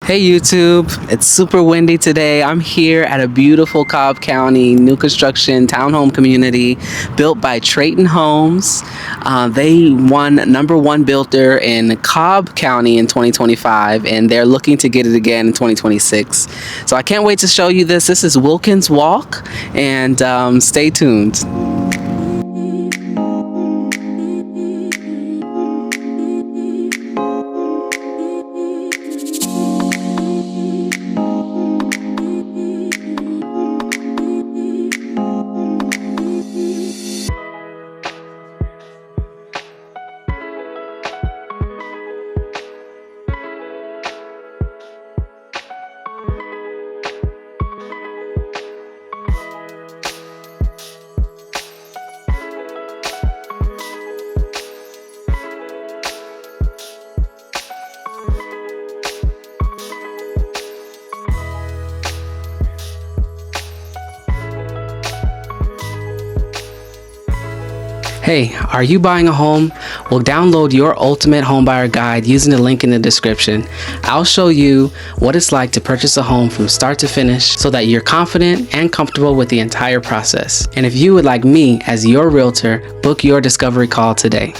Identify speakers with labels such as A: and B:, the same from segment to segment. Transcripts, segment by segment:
A: Hey YouTube, it's super windy today. I'm here at a beautiful Cobb County new construction townhome community built by Traton Homes. They won #1 builder in Cobb County in 2025 and they're looking to get it again in 2026. So I can't wait to show you this. This is Wilkins Walk and stay tuned. Hey, are you buying a home? Well, download your Ultimate Homebuyer Guide using the link in the description. I'll show you what it's like to purchase a home from start to finish so that you're confident and comfortable with the entire process. And if you would like me as your realtor, book your discovery call today.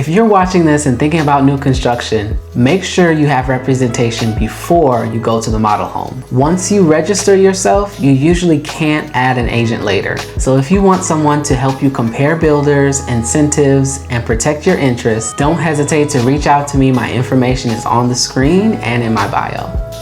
A: If you're watching this and thinking about new construction, make sure you have representation before you go to the model home. Once you register yourself, you usually can't add an agent later. So if you want someone to help you compare builders, incentives, and protect your interests, don't hesitate to reach out to me. My information is on the screen and in my bio.